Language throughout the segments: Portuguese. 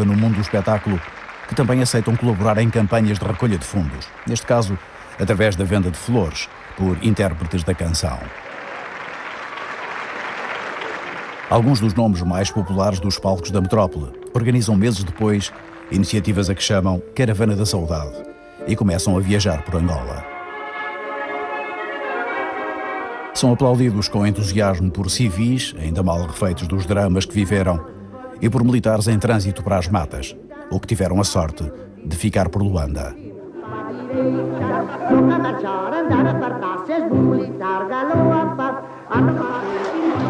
no mundo do espetáculo que também aceitam colaborar em campanhas de recolha de fundos, neste caso através da venda de flores por intérpretes da canção. Alguns dos nomes mais populares dos palcos da metrópole organizam meses depois iniciativas a que chamam Caravana da Saudade e começam a viajar por Angola. São aplaudidos com entusiasmo por civis, ainda mal refeitos dos dramas que viveram, e por militares em trânsito para as matas, ou que tiveram a sorte de ficar por Luanda.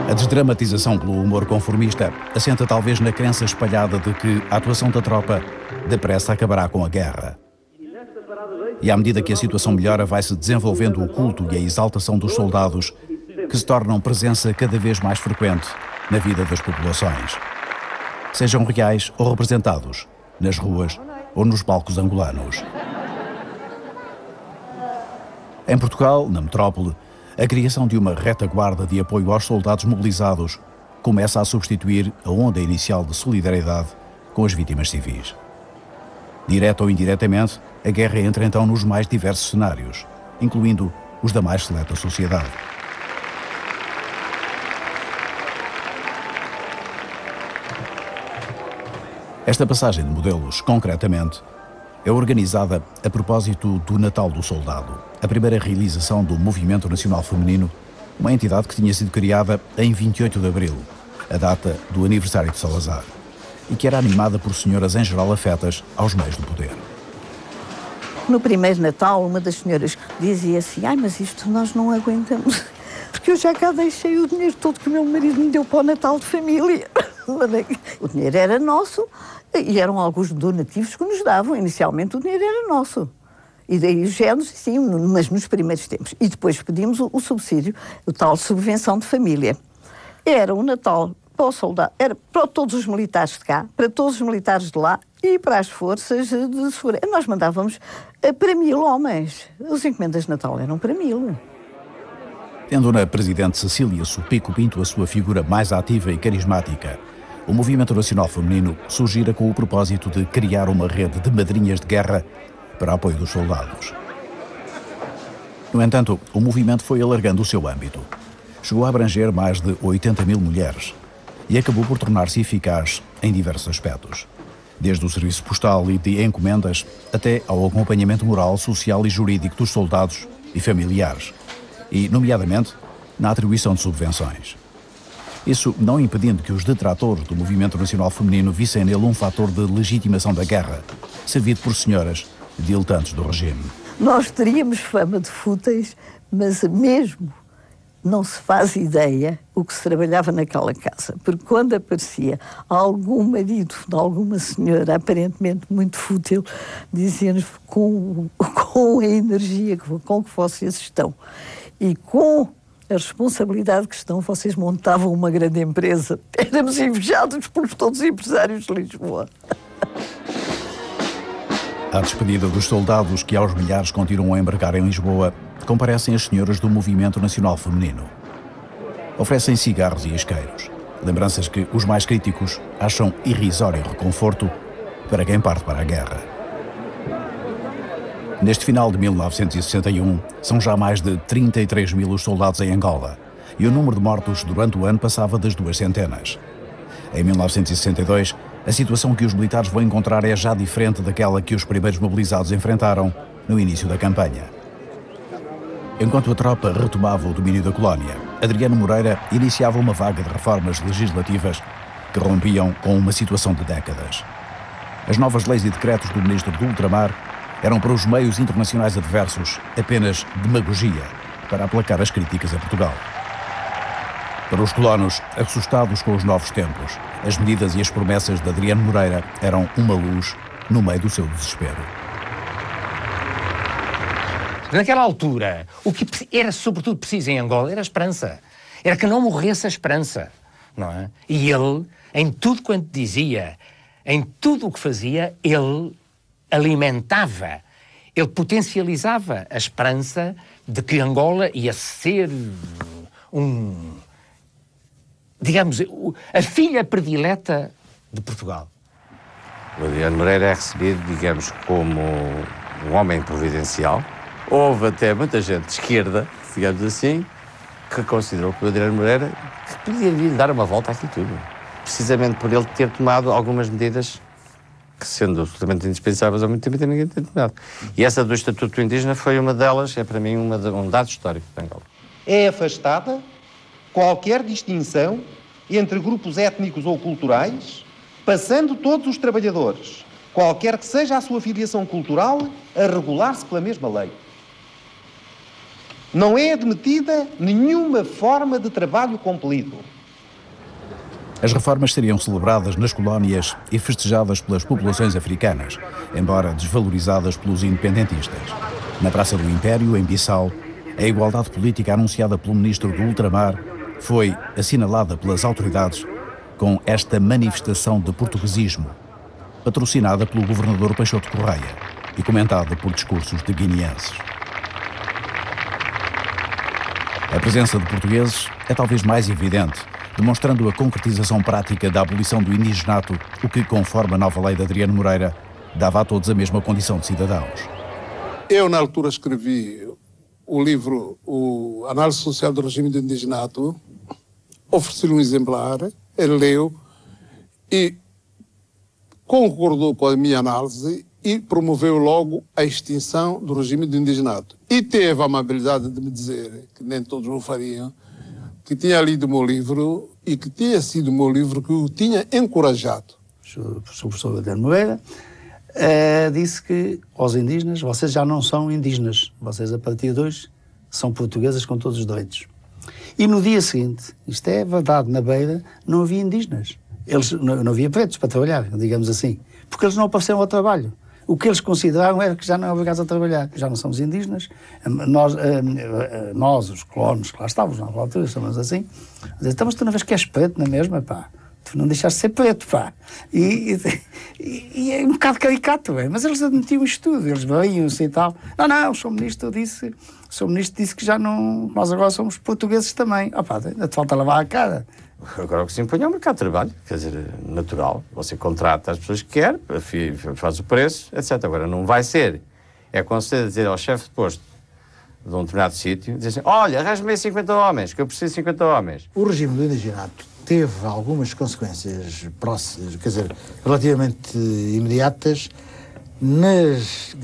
A desdramatização pelo humor conformista assenta talvez na crença espalhada de que a atuação da tropa depressa acabará com a guerra. E à medida que a situação melhora, vai-se desenvolvendo o culto e a exaltação dos soldados, que se tornam presença cada vez mais frequente na vida das populações, sejam reais ou representados, nas ruas ou nos palcos angolanos. Em Portugal, na metrópole, a criação de uma retaguarda de apoio aos soldados mobilizados começa a substituir a onda inicial de solidariedade com as vítimas civis. Direta ou indiretamente, a guerra entra então nos mais diversos cenários, incluindo os da mais seleta sociedade. Esta passagem de modelos, concretamente, é organizada a propósito do Natal do Soldado, a primeira realização do Movimento Nacional Feminino, uma entidade que tinha sido criada em 28 de abril, a data do aniversário de Salazar, e que era animada por senhoras em geral afetas aos meios do poder. No primeiro Natal, uma das senhoras dizia assim: mas isto nós não aguentamos, porque eu já cá deixei o dinheiro todo que o meu marido me deu para o Natal de família. O dinheiro era nosso e eram alguns donativos que nos davam. Inicialmente o dinheiro era nosso. E daí os géneros, sim, mas nos primeiros tempos. E depois pedimos o subsídio, o tal subvenção de família. Era um Natal para o soldado, era para todos os militares de cá, para todos os militares de lá e para as forças de segurança. Nós mandávamos para 1000 homens. As encomendas de Natal eram para 1000. Tendo na presidente Cecília Supico Pinto a sua figura mais ativa e carismática, o Movimento Nacional Feminino surgira com o propósito de criar uma rede de madrinhas de guerra para apoio dos soldados. No entanto, o movimento foi alargando o seu âmbito. Chegou a abranger mais de 80.000 mulheres e acabou por tornar-se eficaz em diversos aspectos, desde o serviço postal e de encomendas até ao acompanhamento moral, social e jurídico dos soldados e familiares, e, nomeadamente, na atribuição de subvenções. Isso não impedindo que os detratores do Movimento Nacional Feminino vissem nele um fator de legitimação da guerra, servido por senhoras diletantes do regime. Nós teríamos fama de fúteis, mas mesmo não se faz ideia o que se trabalhava naquela casa. Porque quando aparecia algum marido de alguma senhora aparentemente muito fútil, diziam-nos com a energia com que vocês estão e com a responsabilidade que estão, vocês montavam uma grande empresa. Éramos invejados por todos os empresários de Lisboa. À despedida dos soldados que aos milhares continuam a embarcar em Lisboa, comparecem as senhoras do Movimento Nacional Feminino. Oferecem cigarros e isqueiros, lembranças que os mais críticos acham irrisório reconforto para quem parte para a guerra. Neste final de 1961, são já mais de 33.000 os soldados em Angola e o número de mortos durante o ano passava das 200. Em 1962, a situação que os militares vão encontrar é já diferente daquela que os primeiros mobilizados enfrentaram no início da campanha. Enquanto a tropa retomava o domínio da colónia, Adriano Moreira iniciava uma vaga de reformas legislativas que rompiam com uma situação de décadas. As novas leis e decretos do ministro do Ultramar eram para os meios internacionais adversos apenas demagogia para aplacar as críticas a Portugal. Para os colonos, assustados com os novos tempos, as medidas e as promessas de Adriano Moreira eram uma luz no meio do seu desespero. Naquela altura, o que era sobretudo preciso em Angola era a esperança. Era que não morresse a esperança, não é? E ele, em tudo quanto dizia, em tudo o que fazia, ele alimentava, ele potencializava a esperança de que Angola ia ser digamos, a filha predileta de Portugal. O Adriano Moreira é recebido, digamos, como um homem providencial. Houve até muita gente de esquerda, digamos assim, que considerou que o Adriano Moreira que podia vir dar uma volta àquilo tudo. Precisamente por ele ter tomado algumas medidas que, sendo absolutamente indispensáveis ao muito tempo, ninguém tem tomado. E essa do Estatuto Indígena foi uma delas, é para mim um dado histórico de Angola. É afastada qualquer distinção entre grupos étnicos ou culturais, passando todos os trabalhadores, qualquer que seja a sua filiação cultural, a regular-se pela mesma lei. Não é admitida nenhuma forma de trabalho compelido. As reformas seriam celebradas nas colónias e festejadas pelas populações africanas, embora desvalorizadas pelos independentistas. Na Praça do Império, em Bissau, a igualdade política anunciada pelo ministro do Ultramar foi assinalada pelas autoridades com esta manifestação de portuguesismo, patrocinada pelo governador Peixoto Correia e comentada por discursos de guineenses. A presença de portugueses é talvez mais evidente, demonstrando a concretização prática da abolição do indigenato, o que, conforme a nova lei de Adriano Moreira, dava a todos a mesma condição de cidadãos. Eu, na altura, escrevi o livro O Análise Social do Regime do Indigenato, ofereci-lhe um exemplar, ele leu e concordou com a minha análise e promoveu logo a extinção do regime do indigenato. E teve a amabilidade de me dizer, que nem todos o fariam, que tinha lido o meu livro e que tinha sido o meu livro que o tinha encorajado. O professor Adriano Moreira disse que aos indígenas, vocês já não são indígenas, vocês a partir de hoje são portuguesas com todos os direitos. E no dia seguinte, isto é verdade, na Beira não havia indígenas. Não havia pretos para trabalhar, digamos assim, porque eles não apareceram ao trabalho. O que eles consideraram era que já não eram obrigados a trabalhar. Já não somos indígenas. Nós os colonos que lá estávamos, na altura, chamamos assim, então, mas tu não vês que és preto na mesma, pá. Tu não deixaste de ser preto, pá. E é um bocado caricato, mas eles admitiam isto tudo, eles variam-se e tal. Não, o Sr. Ministro disse que já não, nós agora somos portugueses também. Pá, ainda te falta lavar a cara. Agora o que se impõe é o mercado de trabalho, quer dizer, natural. Você contrata as pessoas que quer, faz o preço, etc. Agora não vai ser. É como você dizer ao chefe de posto de um determinado sítio, dizer assim, olha, arranja-me 50 homens, que eu preciso de 50 homens. O regime do indigenato teve algumas consequências próximas, quer dizer, relativamente imediatas nas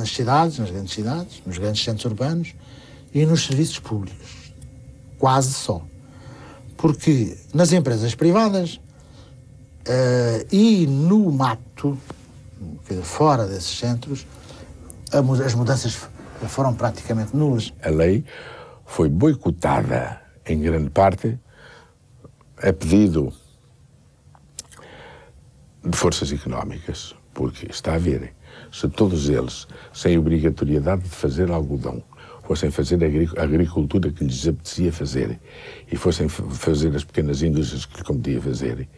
cidades, nos grandes centros urbanos e nos serviços públicos. Quase só. Porque nas empresas privadas e no mato, fora desses centros, as mudanças foram praticamente nulas. A lei foi boicotada em grande parte a pedido de forças económicas, porque está a ver, se todos eles, sem obrigatoriedade de fazer algodão, fossem fazer a agricultura que lhes apetecia fazer e fossem fazer as pequenas indústrias que lhes competia fazer,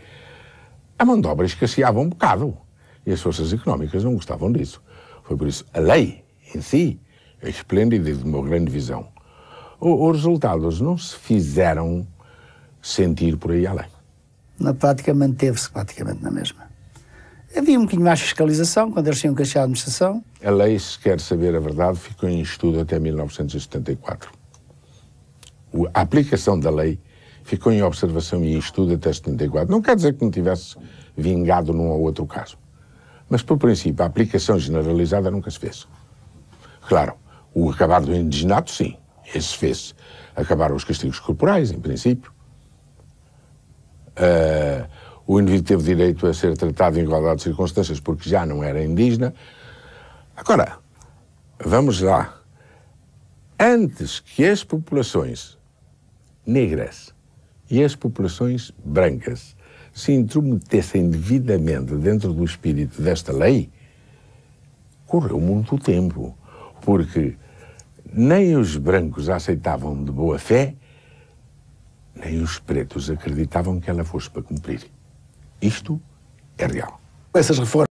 a mão de obra escasseava um bocado e as forças económicas não gostavam disso. Foi por isso a lei em si é esplêndida e de uma grande visão. Os resultados não se fizeram sentir por aí além. Na prática manteve-se praticamente na mesma. Havia um bocadinho mais fiscalização quando eles tinham que achar a administração. A lei, se quer saber a verdade, ficou em estudo até 1974. A aplicação da lei ficou em observação e em estudo até 74. Não quer dizer que não tivesse vingado num ou outro caso. Mas, por princípio, a aplicação generalizada nunca se fez. Claro, o acabar do indigenato, sim, esse fez. Acabaram os castigos corporais, em princípio. O indivíduo teve direito a ser tratado em igualdade de circunstâncias porque já não era indígena. Agora, vamos lá. Antes que as populações negras e as populações brancas se intrometessem devidamente dentro do espírito desta lei, correu muito tempo, porque nem os brancos a aceitavam de boa fé, nem os pretos acreditavam que ela fosse para cumprir. Isto é real. Essas reformas